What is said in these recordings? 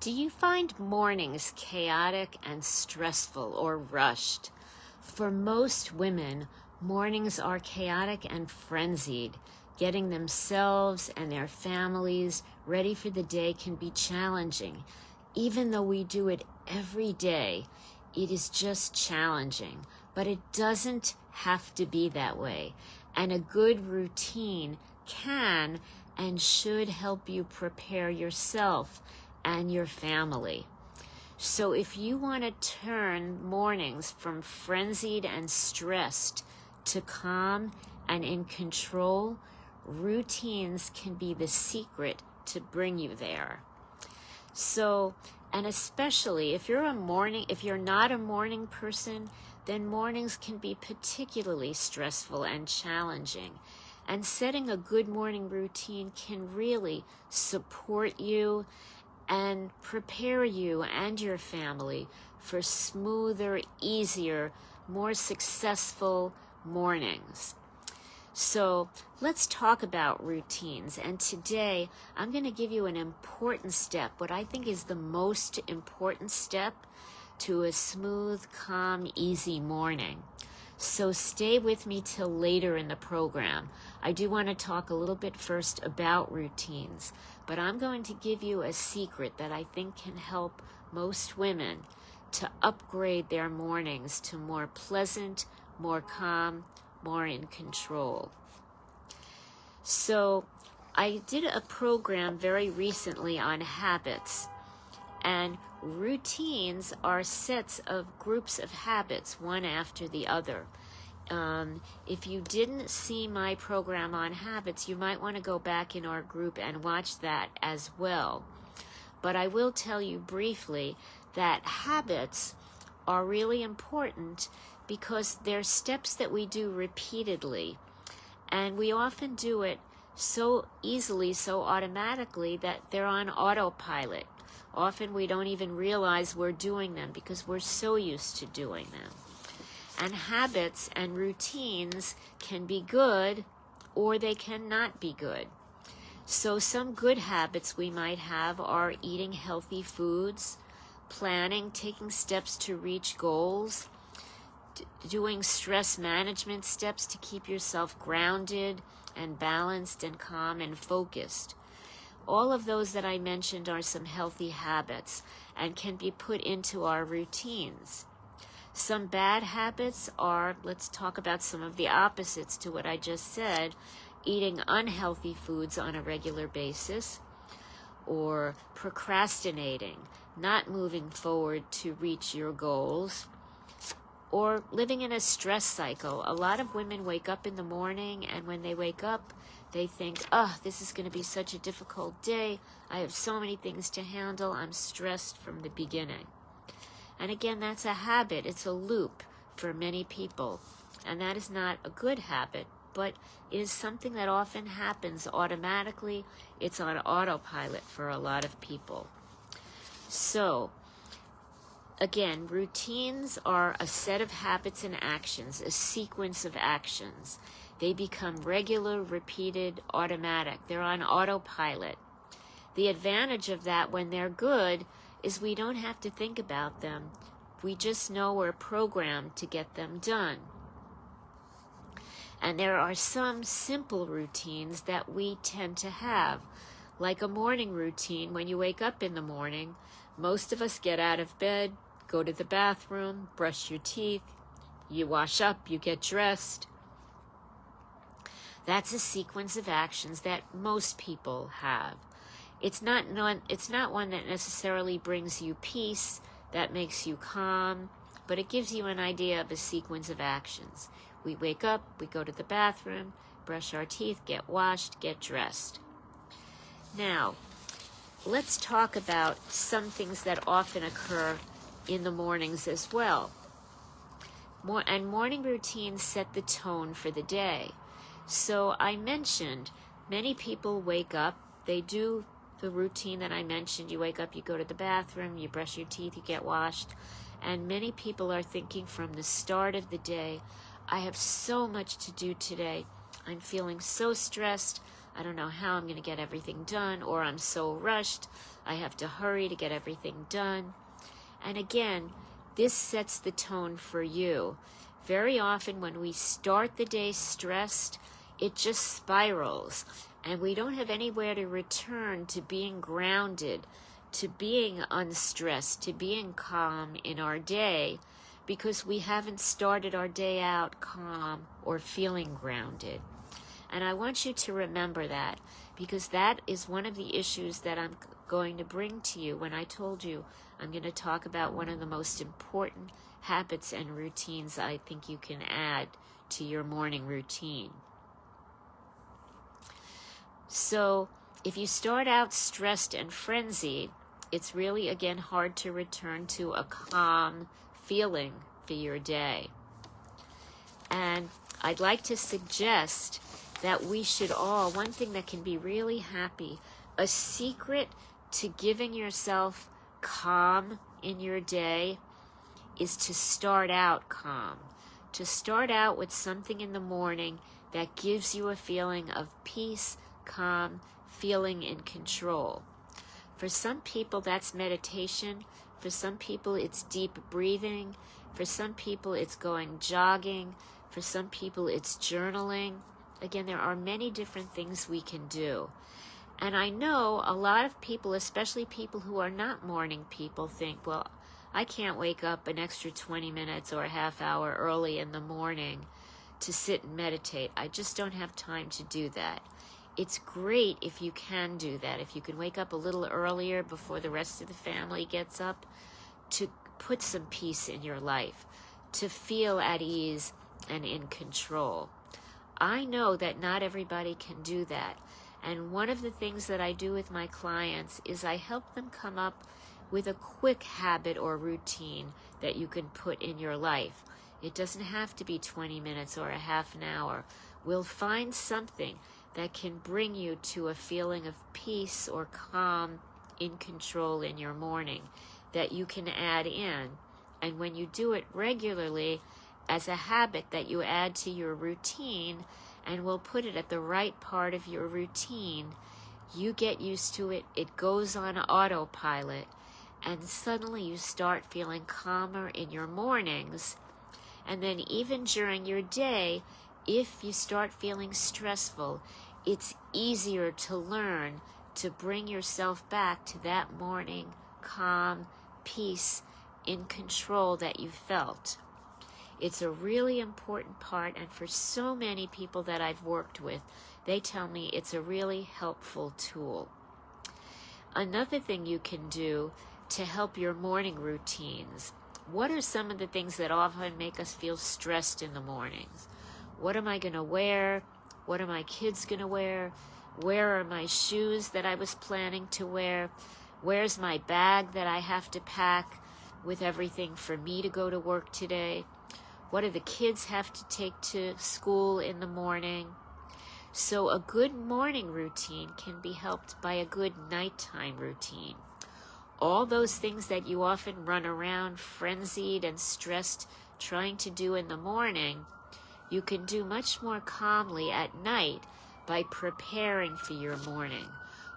Do you find mornings chaotic and stressful or rushed? For most women, mornings are chaotic and frenzied. Getting themselves and their families ready for the day can be challenging. Even though we do it every day, it is just challenging. But it doesn't have to be that way. And a good routine can and should help you prepare yourself and your family. So if you want to turn mornings from frenzied and stressed to calm and in control, routines can be the secret to bring you there. So, and especially if you're not a morning person, then mornings can be particularly stressful and challenging. And setting a good morning routine can really support you and prepare you and your family for smoother, easier, more successful mornings. So let's talk about routines. And today I'm going to give you an important step, what I think is the most important step to a smooth, calm, easy morning. So stay with me till later in the program. I do want to talk a little bit first about routines, but I'm going to give you a secret that I think can help most women to upgrade their mornings to more pleasant, more calm, more in control. So I did a program very recently on habits, and routines are sets of groups of habits, one after the other. If you didn't see my program on habits, you might want to go back in our group and watch that as well. But I will tell you briefly that habits are really important because they're steps that we do repeatedly. And we often do it so easily, so automatically that they're on autopilot. Often we don't even realize we're doing them because we're so used to doing them. And habits and routines can be good or they cannot be good. So some good habits we might have are eating healthy foods, planning, taking steps to reach goals, doing stress management steps to keep yourself grounded and balanced and calm and focused. All of those that I mentioned are some healthy habits and can be put into our routines. Some bad habits are, let's talk about some of the opposites to what I just said, eating unhealthy foods on a regular basis, or procrastinating, not moving forward to reach your goals, or living in a stress cycle. A lot of women wake up in the morning, and when they wake up, they think, this is going to be such a difficult day. I have so many things to handle. I'm stressed from the beginning. And again, that's a habit. It's a loop for many people. And that is not a good habit, but it is something that often happens automatically. It's on autopilot for a lot of people. So, again, routines are a set of habits and actions, a sequence of actions. They become regular, repeated, automatic. They're on autopilot. The advantage of that when they're good is we don't have to think about them. We just know we're programmed to get them done. And there are some simple routines that we tend to have, like a morning routine. When you wake up in the morning, most of us get out of bed, go to the bathroom, brush your teeth, you wash up, you get dressed. That's a sequence of actions that most people have. It's not one that necessarily brings you peace, that makes you calm, but it gives you an idea of a sequence of actions. We wake up, we go to the bathroom, brush our teeth, get washed, get dressed. Now, let's talk about some things that often occur in the mornings as well. And morning routines set the tone for the day. So I mentioned many people wake up, they do the routine that I mentioned. You wake up, you go to the bathroom, you brush your teeth, you get washed. And many people are thinking from the start of the day, I have so much to do today. I'm feeling so stressed. I don't know how I'm going to get everything done, or I'm so rushed, I have to hurry to get everything done. And again, this sets the tone for you. Very often when we start the day stressed, it just spirals, and we don't have anywhere to return to being grounded, to being unstressed, to being calm in our day, because we haven't started our day out calm or feeling grounded. And I want you to remember that, because that is one of the issues that I'm going to bring to you when I told you I'm going to talk about one of the most important habits and routines I think you can add to your morning routine. So if you start out stressed and frenzied, it's really, again, hard to return to a calm feeling for your day. And I'd like to suggest that we should all, one thing that can be really happy, a secret to giving yourself calm in your day is to start out calm. To start out with something in the morning that gives you a feeling of peace, calm, feeling in control. For some people, that's meditation. For some people, it's deep breathing. For some people, it's going jogging. For some people, it's journaling. Again, there are many different things we can do. And I know a lot of people, especially people who are not morning people, think, well, I can't wake up an extra 20 minutes or a half hour early in the morning to sit and meditate. I just don't have time to do that. It's great if you can do that, if you can wake up a little earlier before the rest of the family gets up, to put some peace in your life, to feel at ease and in control. I know that not everybody can do that. And one of the things that I do with my clients is I help them come up with a quick habit or routine that you can put in your life. It doesn't have to be 20 minutes or a half an hour. We'll find something that can bring you to a feeling of peace or calm, in control in your morning that you can add in. And when you do it regularly as a habit that you add to your routine, and we'll put it at the right part of your routine, you get used to it, it goes on autopilot, and suddenly you start feeling calmer in your mornings. And then even during your day, if you start feeling stressful, it's easier to learn to bring yourself back to that morning calm, peace, in control that you felt. It's a really important part, and for so many people that I've worked with, they tell me it's a really helpful tool. Another thing you can do to help your morning routines, what are some of the things that often make us feel stressed in the mornings? What am I going to wear? What are my kids going to wear? Where are my shoes that I was planning to wear? Where's my bag that I have to pack with everything for me to go to work today? What do the kids have to take to school in the morning? So a good morning routine can be helped by a good nighttime routine. All those things that you often run around frenzied and stressed trying to do in the morning, you can do much more calmly at night by preparing for your morning.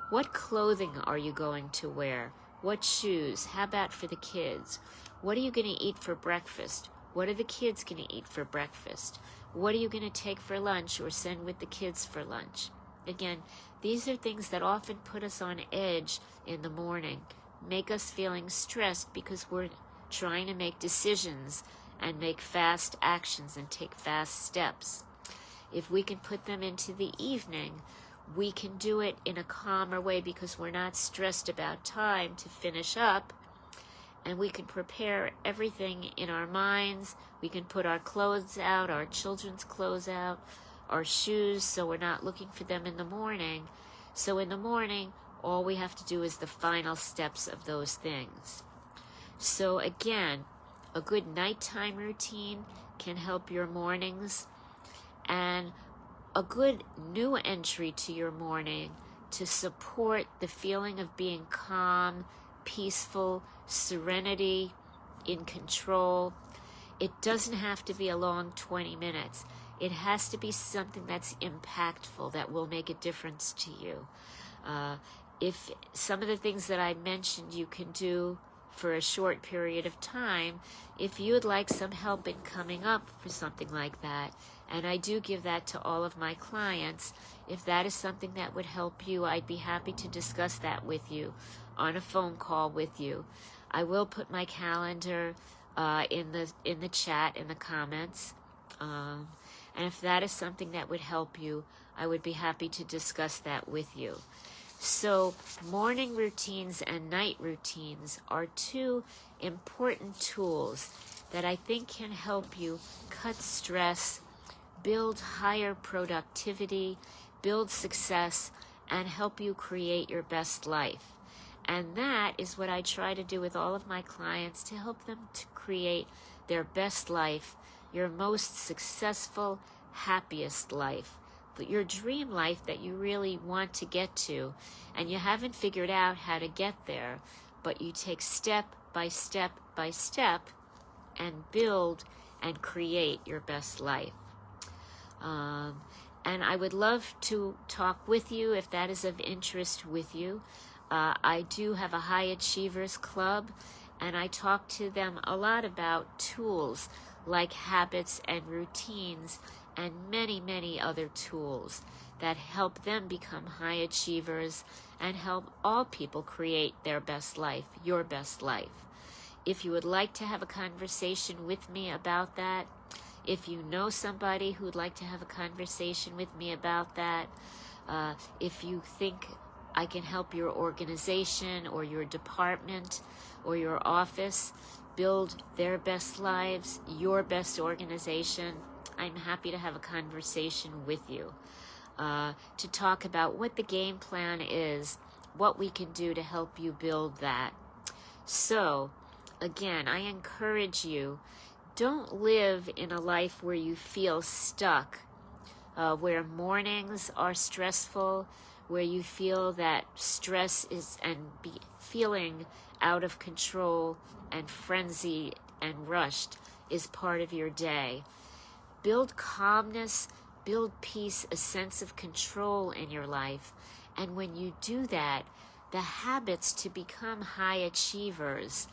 What clothing are you going to wear? What shoes? How about for the kids? What are you going to eat for breakfast? What are the kids going to eat for breakfast? What are you going to take for lunch or send with the kids for lunch? Again, these are things that often put us on edge in the morning, make us feeling stressed because we're trying to make decisions and make fast actions and take fast steps. If we can put them into the evening, we can do it in a calmer way because we're not stressed about time to finish up, and we can prepare everything in our minds. We can put our clothes out, our children's clothes out, our shoes, so we're not looking for them in the morning. So in the morning, all we have to do is the final steps of those things. So again, a good nighttime routine can help your mornings, and a good new entry to your morning to support the feeling of being calm, peaceful, serenity, in control. It doesn't have to be a long 20 minutes. It has to be something that's impactful, that will make a difference to you. If some of the things that I mentioned you can do for a short period of time, if you would like some help in coming up for something like that, and I do give that to all of my clients, if that is something that would help you, I'd be happy to discuss that with you on a phone call with you. I will put my calendar in the chat, in the comments, and if that is something that would help you, I would be happy to discuss that with you. So morning routines and night routines are two important tools that I think can help you cut stress, build higher productivity, build success, and help you create your best life. And that is what I try to do with all of my clients, to help them to create their best life, your most successful, happiest life, your dream life that you really want to get to, and you haven't figured out how to get there, but you take step by step by step and build and create your best life. And I would love to talk with you if that is of interest with you. I do have a High Achievers Club, and I talk to them a lot about tools like habits and routines and many, many other tools that help them become high achievers and help all people create their best life, your best life. If you would like to have a conversation with me about that, if you know somebody who would like to have a conversation with me about that, if you think I can help your organization or your department or your office build their best lives, your best organization, I'm happy to have a conversation with you to talk about what the game plan is, what we can do to help you build that. So, again, I encourage you, don't live in a life where you feel stuck, where mornings are stressful, where you feel that stress is feeling out of control and frenzied and rushed is part of your day. Build calmness, build peace, a sense of control in your life. And when you do that, the habits to become high achievers,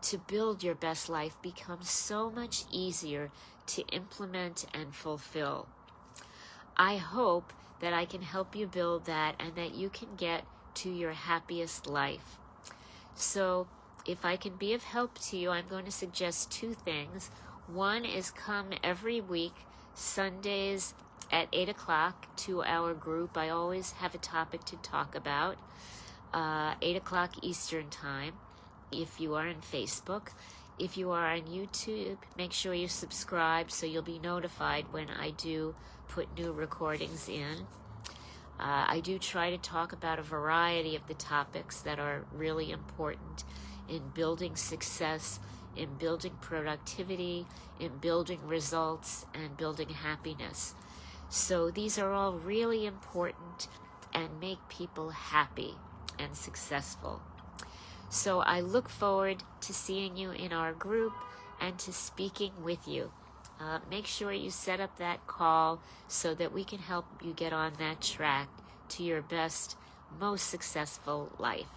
to build your best life, become so much easier to implement and fulfill. I hope that I can help you build that and that you can get to your happiest life. So if I can be of help to you, I'm going to suggest two things. One is come every week, Sundays at 8 o'clock to our group. I always have a topic to talk about, 8 o'clock Eastern Time, if you are on Facebook. If you are on YouTube, make sure you subscribe so you'll be notified when I do put new recordings in. I do try to talk about a variety of the topics that are really important in building success, in building productivity, in building results, and building happiness. So these are all really important and make people happy and successful. So I look forward to seeing you in our group and to speaking with you. Make sure you set up that call so that we can help you get on that track to your best, most successful life.